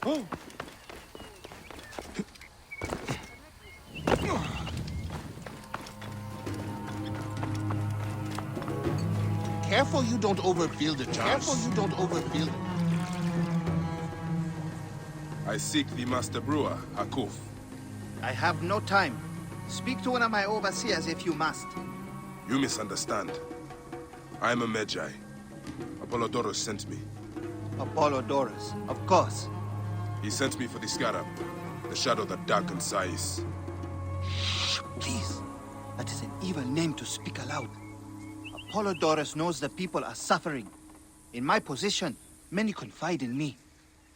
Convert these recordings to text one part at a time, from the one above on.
Oh! Careful you don't overfill the jars. Careful you don't overfill them. I seek the Master Brewer, Hakuf. I have no time. Speak to one of my overseers if you must. You misunderstand. I am a Magi. Apollodorus sent me. Apollodorus, of course. He sent me for the Scarab, the shadow that darkens Sais. Please, that is an evil name to speak aloud. Apollodorus knows the people are suffering. In my position, many confide in me.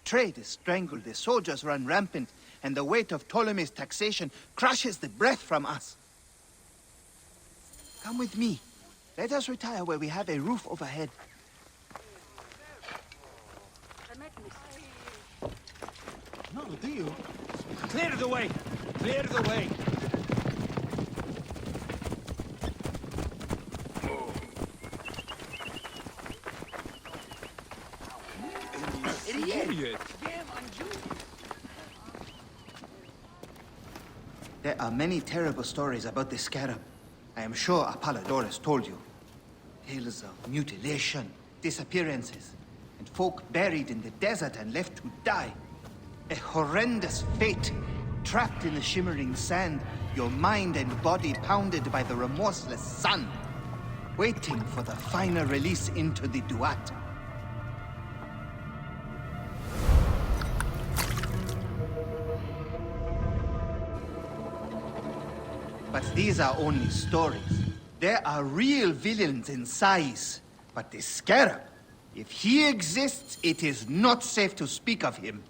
Trade is strangled, the soldiers run rampant, and the weight of Ptolemy's taxation crushes the breath from us. Come with me. Let us retire where we have a roof overhead. No, do you? Clear the way! Clear the way! Idiot! There are many terrible stories about the Scarab. I am sure Apollodorus told you. Tales of mutilation, disappearances, and folk buried in the desert and left to die. A horrendous fate, trapped in the shimmering sand, your mind and body pounded by the remorseless sun, waiting for the final release into the Duat. But these are only stories. There are real villains in Sais. But the Scarab, if he exists, it is not safe to speak of him.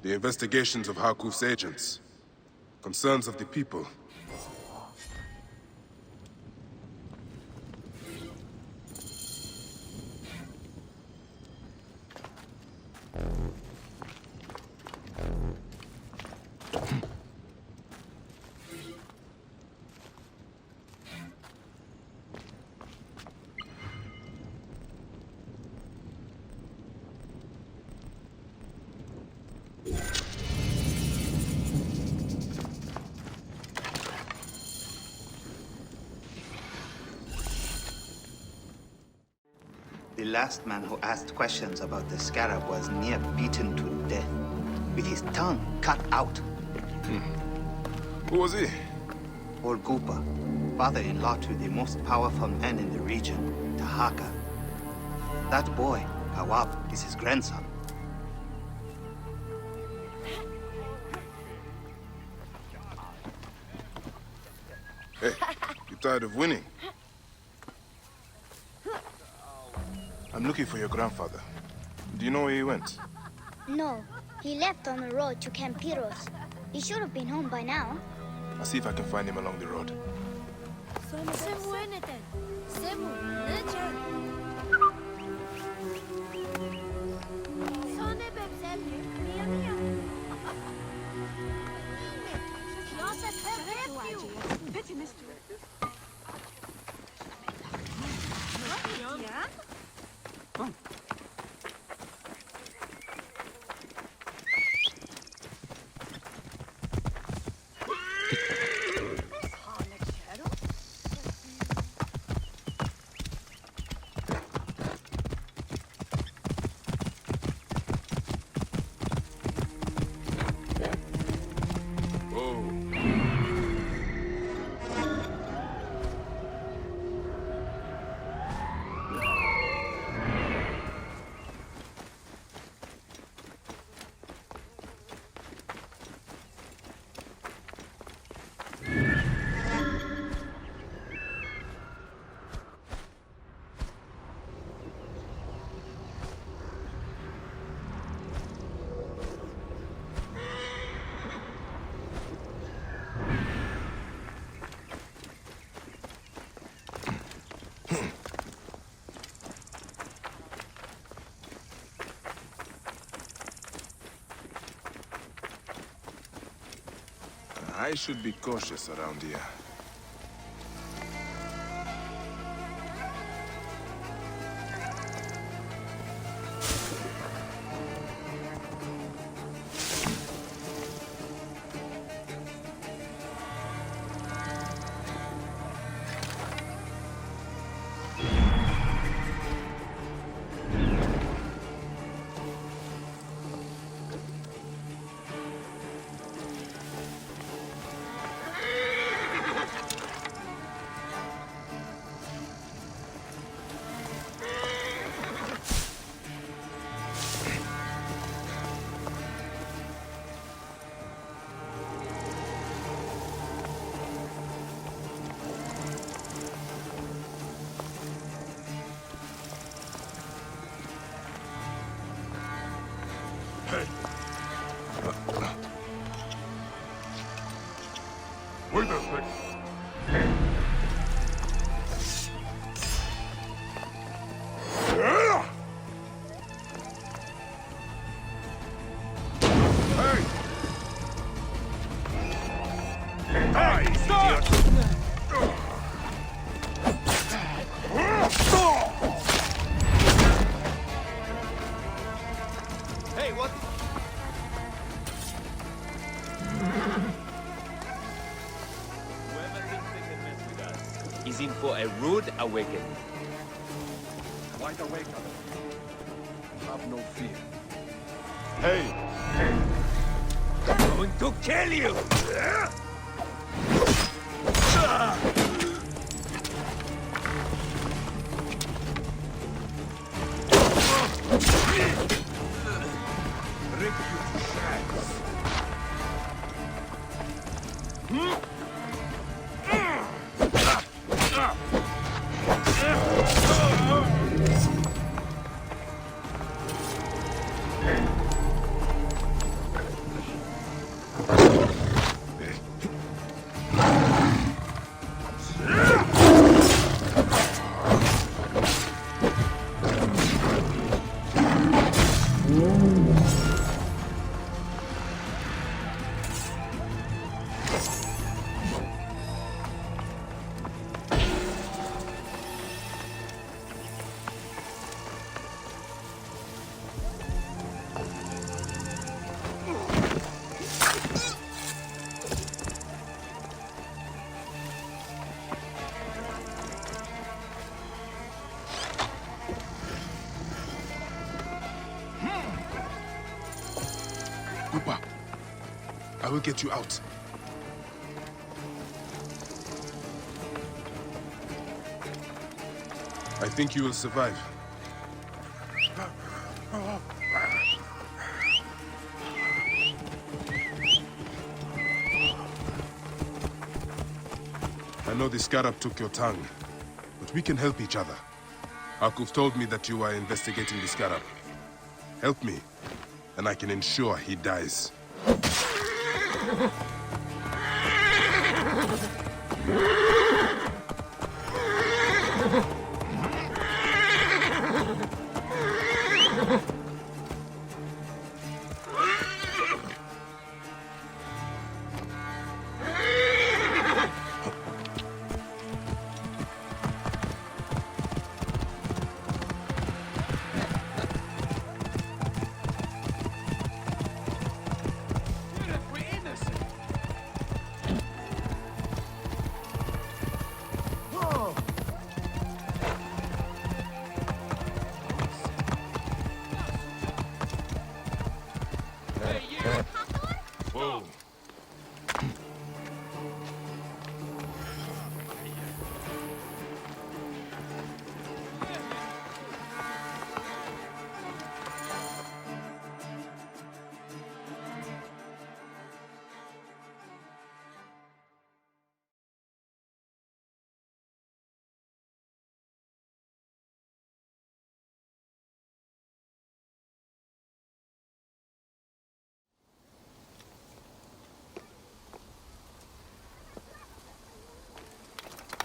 The investigations of Hakuf's agents. Concerns of the people. The last man who asked questions about the Scarab was near beaten to death, with his tongue cut out. Who was he? Olgupa, father-in-law to the most powerful man in the region, Tahaka. That boy, Kawab, is his grandson. Hey, you tired of winning? I'm looking for your grandfather. Do you know where he went? No, he left on the road to Campiros. He should have been home by now. I'll see if I can find him along the road. I should be cautious around here. Wait a sec. Hey, what? Whoever thinks they can mess with us is in for a rude awakening. Wide awake, have no fear. Hey! I'm going to kill you! Rip you to shreds. Pupa, I will get you out. I think you will survive. I know the Scarab took your tongue, but we can help each other. Akuf told me that you are investigating the Scarab. Help me, and I can ensure he dies. Whoa.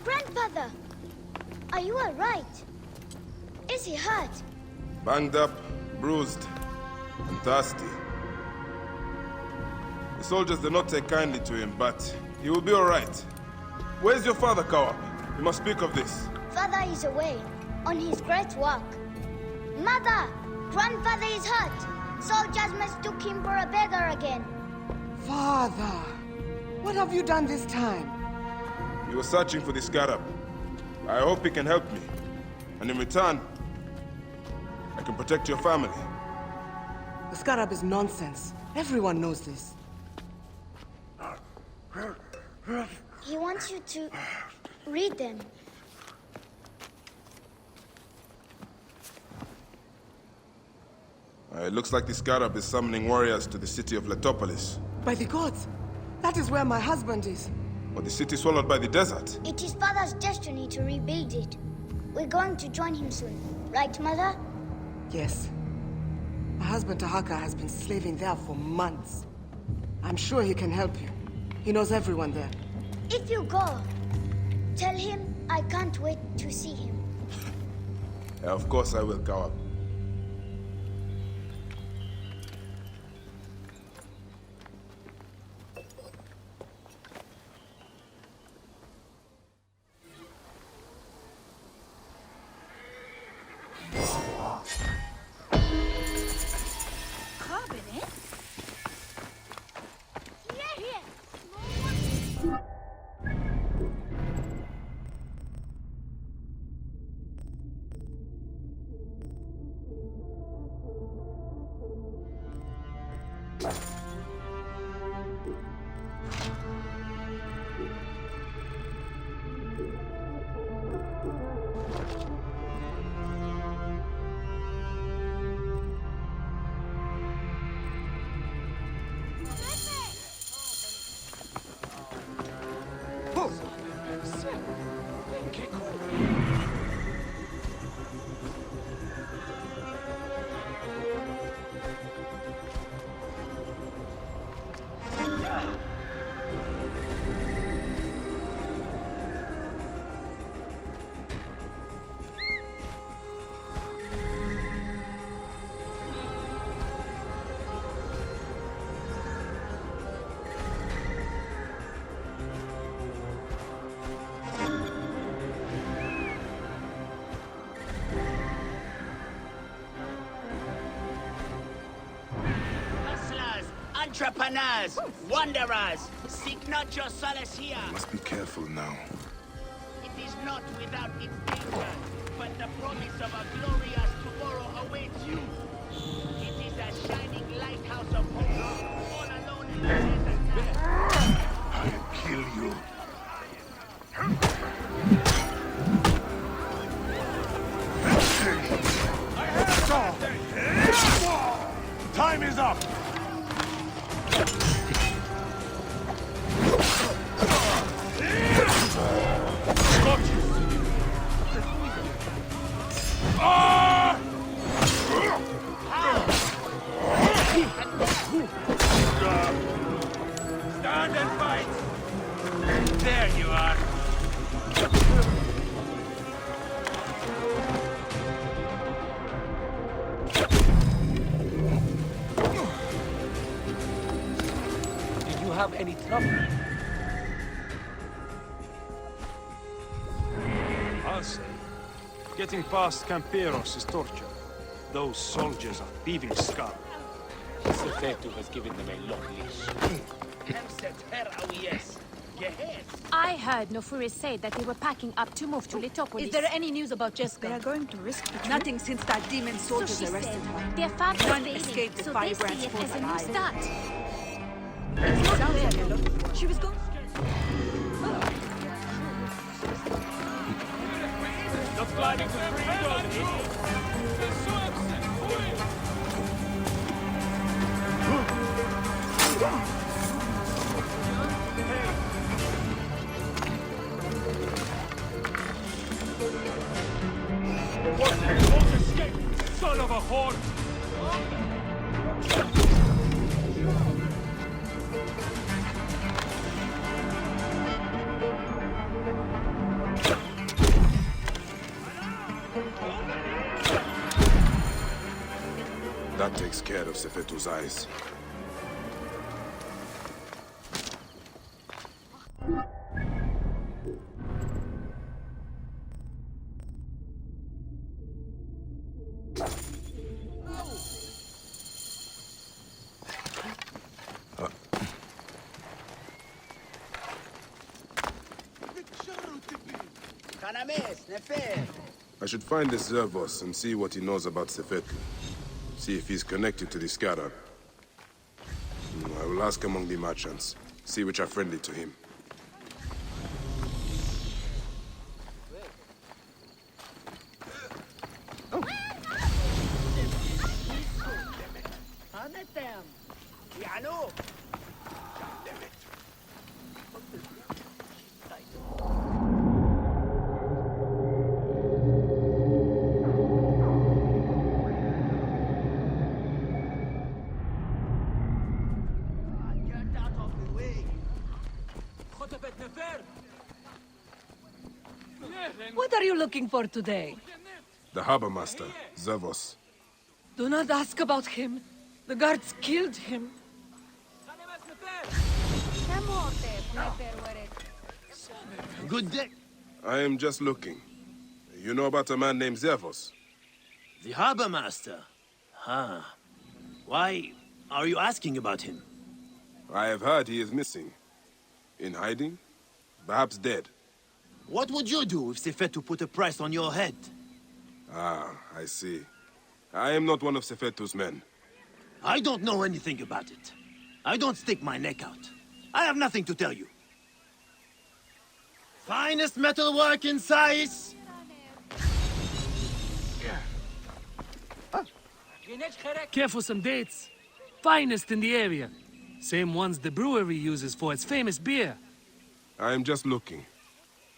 Grandfather, are you all right? Is he hurt? Banged up, bruised, and thirsty. The soldiers did not take kindly to him, but he will be all right. Where's your father, Kawab? We must speak of this. Father is away, on his great work. Mother! Grandfather is hurt! Soldiers mistook him for a beggar again. Father, what have you done this time? He was searching for the Scarab. I hope he can help me. And in return, I can protect your family. The Scarab is nonsense. Everyone knows this. He wants you to read them. It looks like the Scarab is summoning warriors to the city of Letopolis. By the gods, that is where my husband is. But the city swallowed by the desert. It is Father's destiny to rebuild it. We're going to join him soon. Right, Mother? Yes. My husband Tahaka has been slaving there for months. I'm sure he can help you. He knows everyone there. If you go, tell him I can't wait to see him. Yeah, of course I will, Kawab. Entrepreneurs, wanderers, seek not your solace here. Must be careful now. It is not without its danger, but the promise of a glorious tomorrow awaits you. It is a shining lighthouse of hope, all alone in the desert. I'll kill you. Time is up! Stand and fight! There you are! Did you have any trouble? I'll say. Getting past Camperos is torture. Those soldiers are thieving scum. Sefetu has given them a long leash. I heard Nofuri say that they were packing up to move to Letopolis. Is there any news about Jessica? They are going to risk the trip. Nothing since that demon soldiers So she arrested said. her. Their father None failing, escaped the so fire they see brands it for as a new alive. start. It's not clear, Yellow. She was going... Not fighting for freedom, idiot! Won't escape, son of a whore! That takes care of Sefetu's eyes. I should find this Zervos and see what he knows about Sefetu. See if he's connected to the Scarab. I will ask among the merchants, see which are friendly to him. What are you looking for today? The harbor master, Zervos. Do not ask about him. The guards killed him. Good day. I am just looking. You know about a man named Zervos? The harbor master. Huh. Why are you asking about him? I have heard he is missing. In hiding? Perhaps dead. What would you do if Sefetu put a price on your head? Ah, I see. I am not one of Sefetu's men. I don't know anything about it. I don't stick my neck out. I have nothing to tell you. Finest metalwork in Sais! Care for some dates. Finest in the area. Same ones the brewery uses for its famous beer. I am just looking.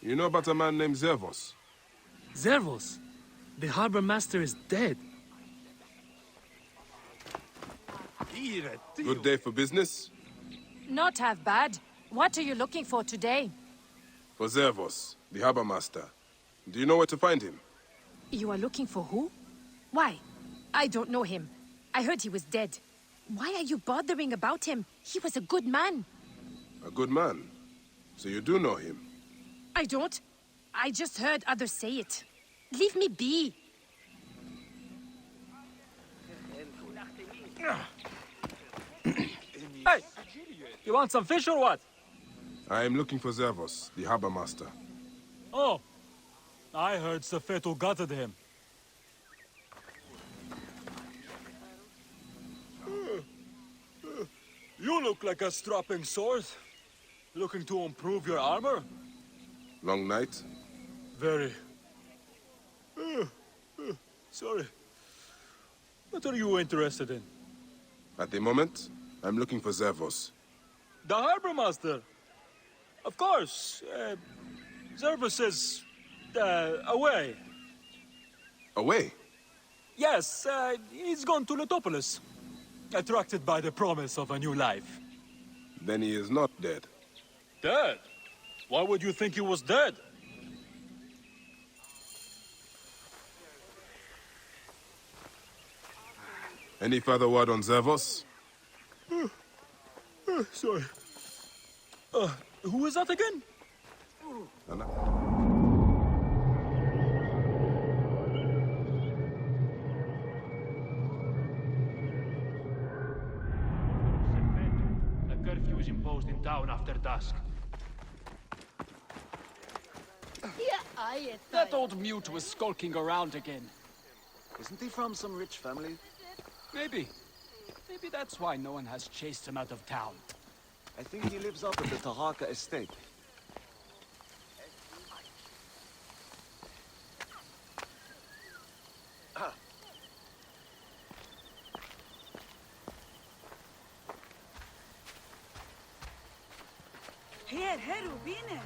You know about a man named Zervos? Zervos? The harbor master is dead. Good day for business? Not half bad. What are you looking for today? For Zervos, the harbor master. Do you know where to find him? You are looking for who? Why? I don't know him. I heard he was dead. Why are you bothering about him? He was a good man. A good man? So you do know him? I don't. I just heard others say it. Leave me be. Hey! You want some fish or what? I am looking for Zervos, the harbor master. Oh. I heard Sefetu gutted him. You look like a strapping sword. Looking to improve your armor? Long night? Very. Sorry. What are you interested in? At the moment, I'm looking for Zervos. The harbor master. Of course. Zervos is away. Away? Yes, he's gone to Letopolis. Attracted by the promise of a new life. Then he is not dead. Dead? Why would you think he was dead? Any further word on Zervos? Sorry. Who is that again? A curfew is imposed in town after dusk. That old mute was skulking around again. Isn't he from some rich family? Maybe. Maybe that's why no one has chased him out of town. I think he lives up at the Tahaka estate. Here, Rubine.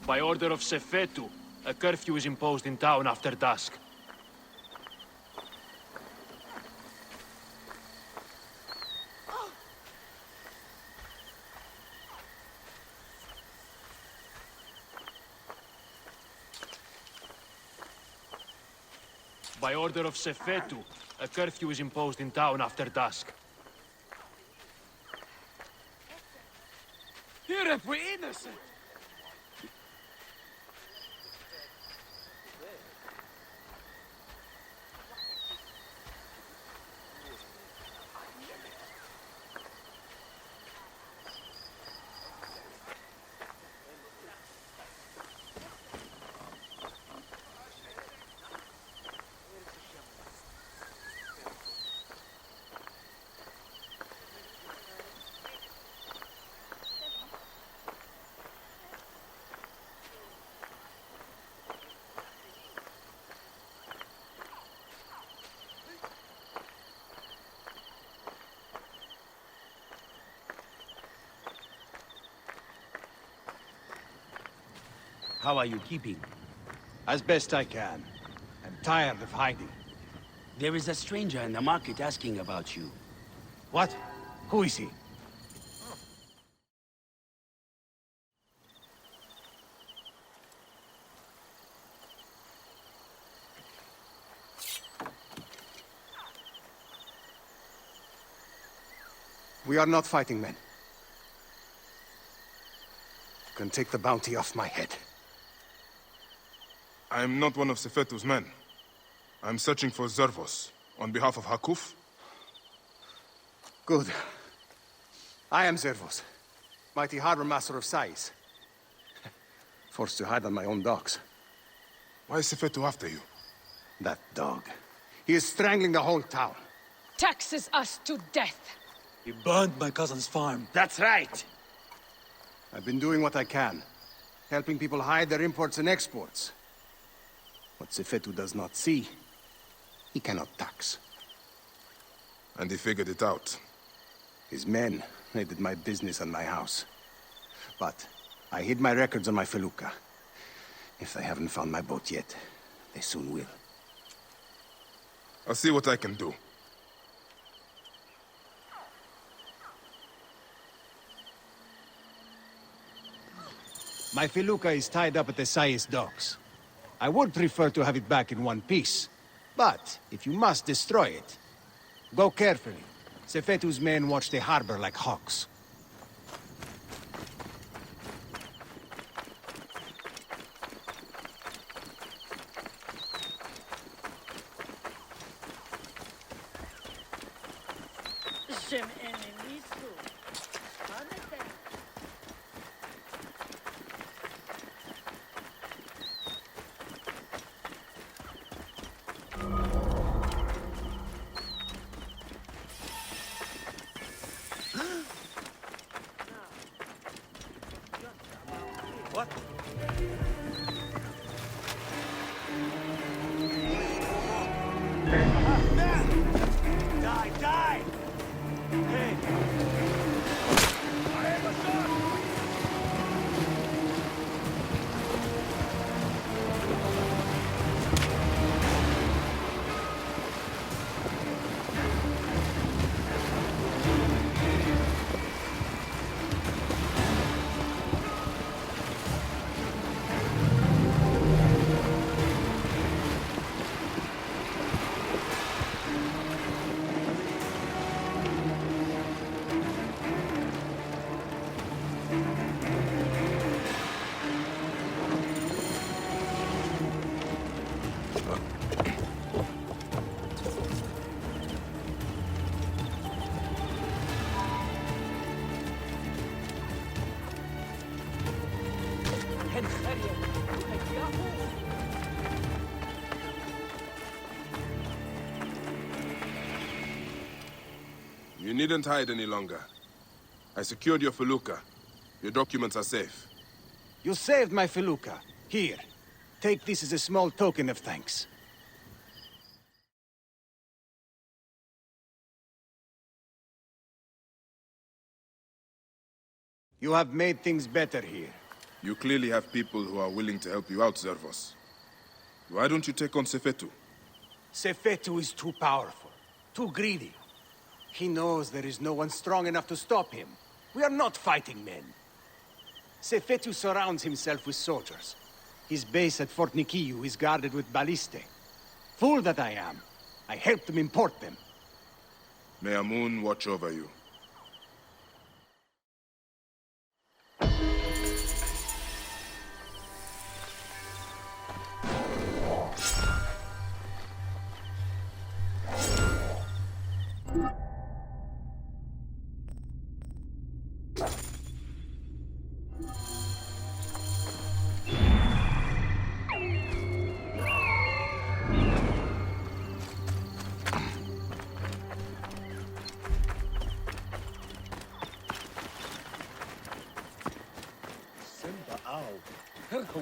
By order of Sefetu, a curfew is imposed in town after dusk. By order of Sefetu, a curfew is imposed in town after dusk. Here if we're innocent! How are you keeping? As best I can. I'm tired of hiding. There is a stranger in the market asking about you. What? Who is he? We are not fighting men. You can take the bounty off my head. I am not one of Sefetu's men. I'm searching for Zervos, on behalf of Hakuf. Good. I am Zervos, mighty harbor master of Sais. Forced to hide on my own docks. Why is Sefetu after you? That dog. He is strangling the whole town. Taxes us to death. He burned my cousin's farm. That's right. I've been doing what I can, helping people hide their imports and exports. What Sefetu does not see, he cannot tax. And he figured it out. His men raided my business and my house. But I hid my records on my felucca. If they haven't found my boat yet, they soon will. I'll see what I can do. My felucca is tied up at the Sais docks. I would prefer to have it back in one piece. But, if you must destroy it, go carefully. Sefetu's men watch the harbor like hawks. What? Die, die! Hey! I have a shot! You needn't hide any longer. I secured your felucca. Your documents are safe. You saved my felucca. Here, take this as a small token of thanks. You have made things better here. You clearly have people who are willing to help you out, Zervos. Why don't you take on Sefetu? Sefetu is too powerful, too greedy. He knows there is no one strong enough to stop him. We are not fighting men. Sefetu surrounds himself with soldiers. His base at Fort Nikiu is guarded with ballistae. Fool that I am. I helped them import them. May Amun watch over you.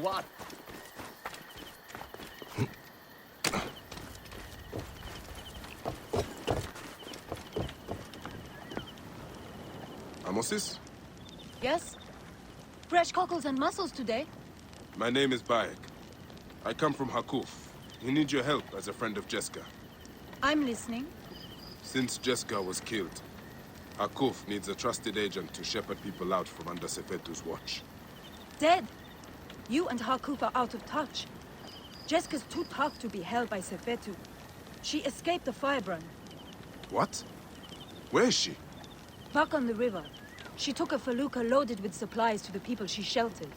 What? Amosis? Yes? Fresh cockles and mussels today. My name is Bayek. I come from Hakuf. We need your help as a friend of Jeska. I'm listening. Since Jeska was killed, Hakuf needs a trusted agent to shepherd people out from under Sefetu's watch. Dead. You and Hakuf are out of touch. Jeska's too tough to be held by Sefetu. She escaped the firebrand. What? Where is she? Back on the river. She took a felucca loaded with supplies to the people she sheltered.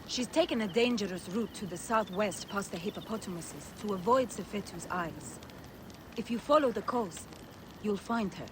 She's taken a dangerous route to the southwest past the hippopotamuses to avoid Sefetu's eyes. If you follow the coast, you'll find her.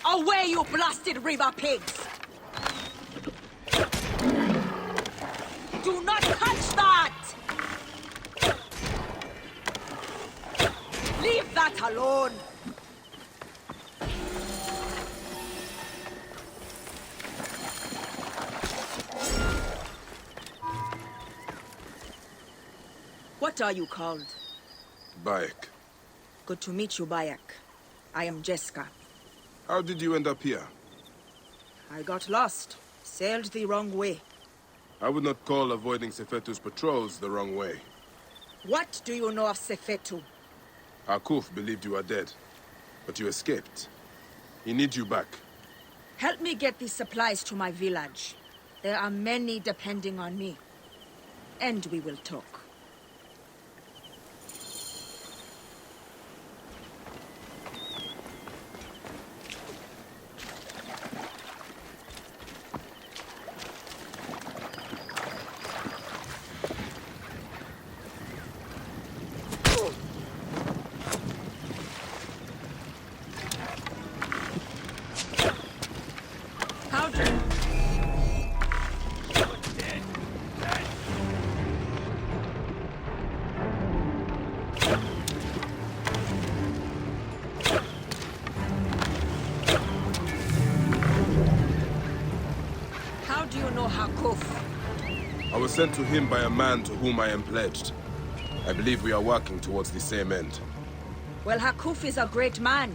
Away, you blasted river pigs! Do not touch that! Leave that alone! What are you called? Bayek. Good to meet you, Bayek. I am Jeska. How did you end up here? I got lost. Sailed the wrong way. I would not call avoiding Sefetu's patrols the wrong way. What do you know of Sefetu? Hakuf believed you are dead, but you escaped. He needs you back. Help me get these supplies to my village. There are many depending on me. And we will talk. I was sent to him by a man to whom I am pledged. I believe we are working towards the same end. Well, Hakuf is a great man.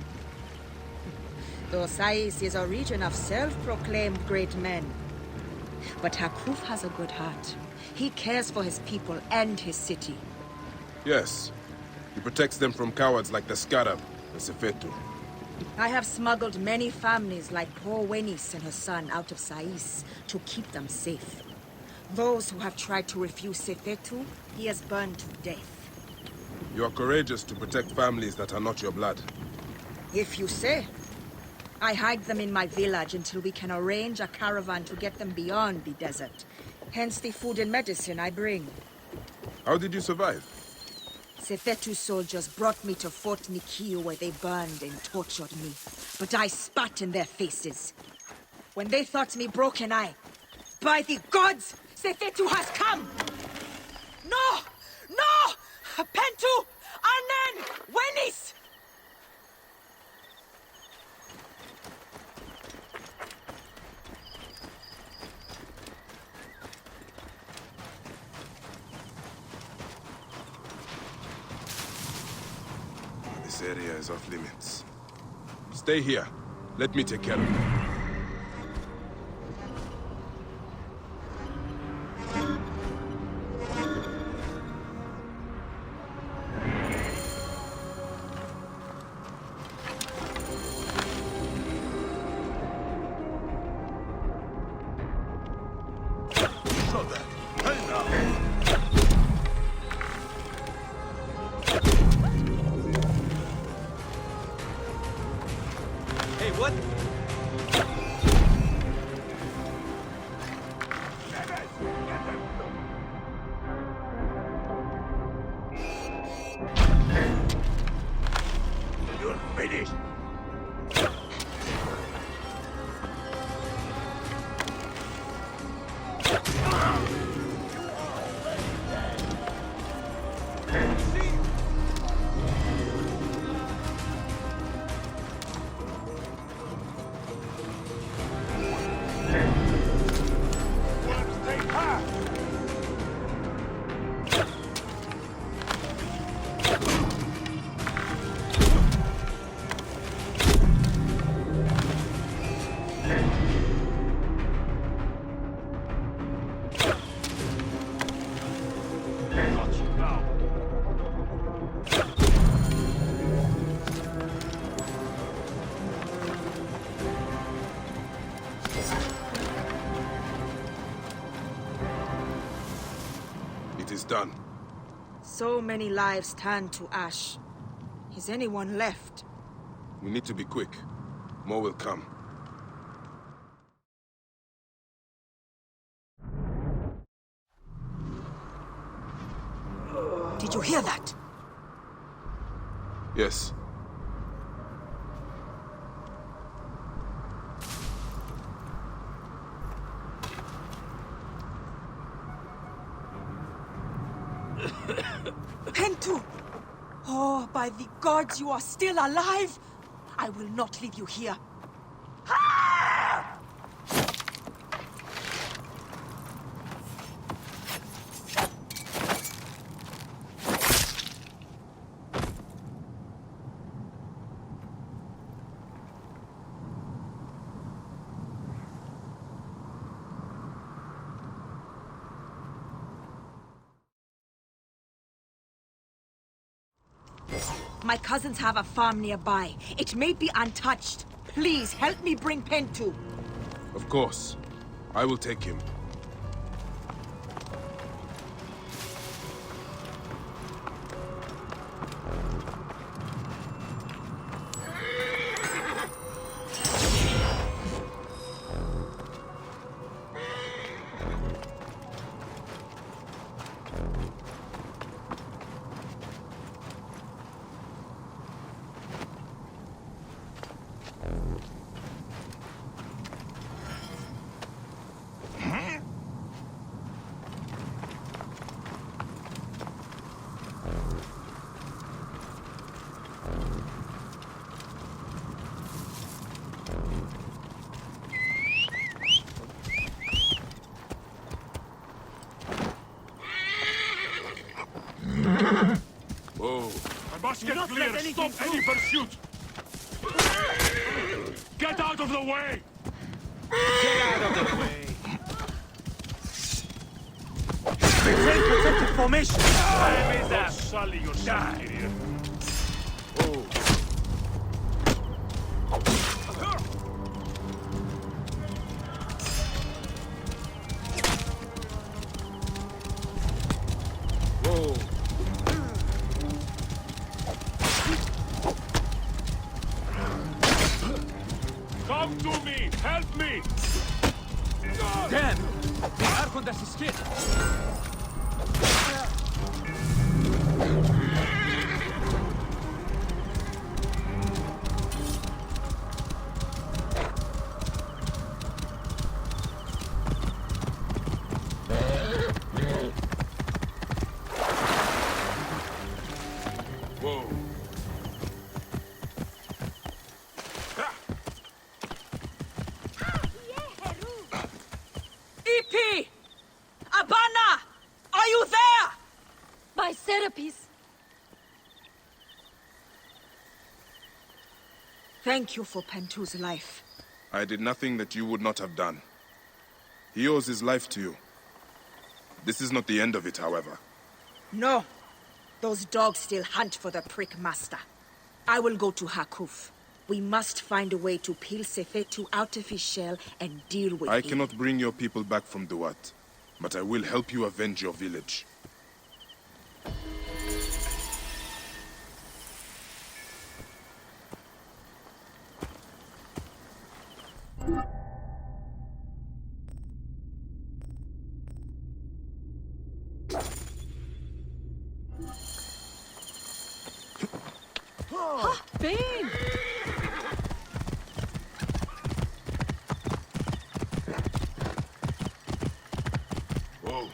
Though Sais is a region of self-proclaimed great men. But Hakuf has a good heart. He cares for his people and his city. Yes. He protects them from cowards like the Scarab, the Sefetu. I have smuggled many families like poor Wenis and her son out of Sais to keep them safe. Those who have tried to refuse Sefetu, he has burned to death. You are courageous to protect families that are not your blood. If you say. I hide them in my village until we can arrange a caravan to get them beyond the desert. Hence the food and medicine I bring. How did you survive? Sefetu's soldiers brought me to Fort Nikio where they burned and tortured me. But I spat in their faces. When they thought me broken, by the gods, Sefetu has come! No! No! Pentu! Anen! Wenis! This area is off limits. Stay here. Let me take care of it. Done. So many lives turned to ash. Is anyone left? We need to be quick. More will come. Did you hear that? Yes. Pentu! Oh, by the gods, you are still alive! I will not leave you here. My cousins have a farm nearby. It may be untouched. Please, help me bring Pentu. Of course. I will take him. Whoa. I must get clear. Stop any pursuit. Get out of the way! Get out of the way! Maintain protected formation! Don't sully yourself, idiot. Oh. Whoa. Help me! Damn! The Arcondas escaped! Whoa. EP! Abana! Are you there? My Serapis! Thank you for Pentu's life. I did nothing that you would not have done. He owes his life to you. This is not the end of it, however. No. Those dogs still hunt for the prick master. I will go to Hakuf. We must find a way to peel Sefetu out of his shell and deal with I it. cannot bring your people back from Duat, but I will help you avenge your village. Bane! Whoa.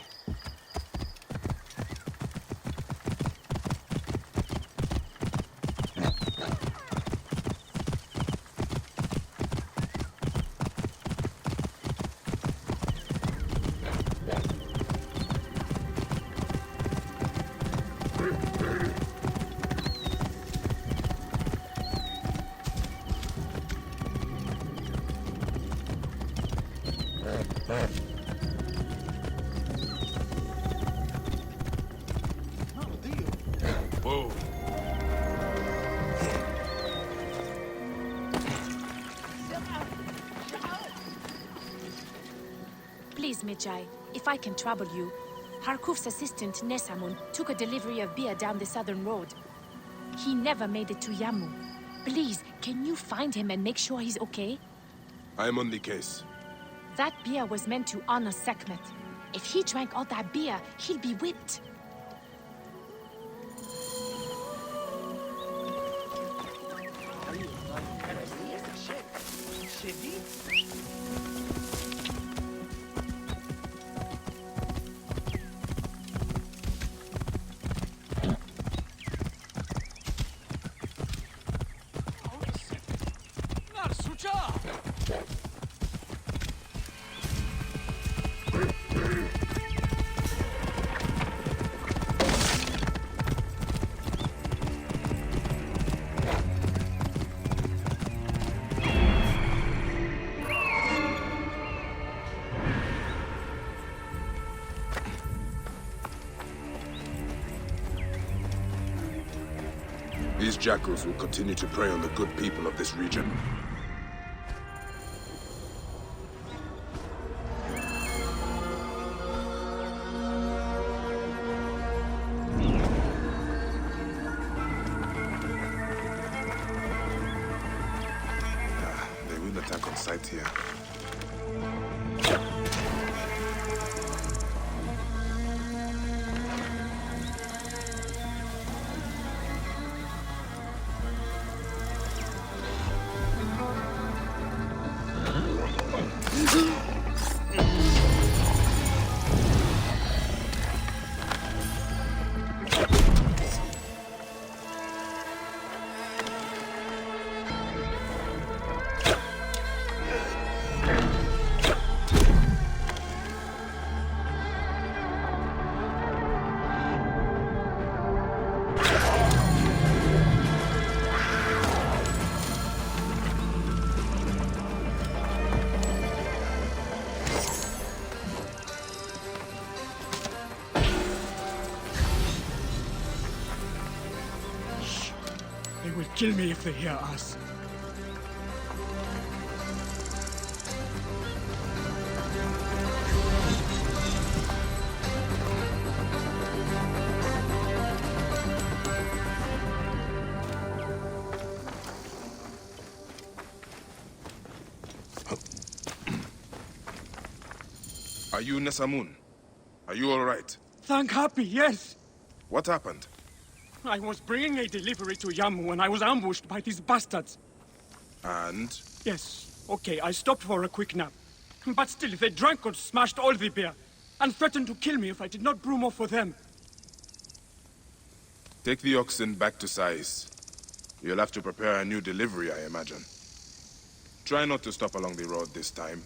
Whoa. Please, Medjay, if I can trouble you. Harkuf's assistant, Nesamun, took a delivery of beer down the southern road. He never made it to Yamu. Please, can you find him and make sure he's okay? I am on the case. That beer was meant to honor Sekhmet. If he drank all that beer, he'll be whipped. These jackals will continue to prey on the good people of this region. They will attack on sight here. They will kill me if they hear us. Are you Nesamun? Are you all right? Thank Happy, yes. What happened? I was bringing a delivery to Yamu when I was ambushed by these bastards. And? Yes, okay, I stopped for a quick nap. But still, they drank and smashed all the beer, and threatened to kill me if I did not brew more for them. Take the oxen back to Sais. You'll have to prepare a new delivery, I imagine. Try not to stop along the road this time.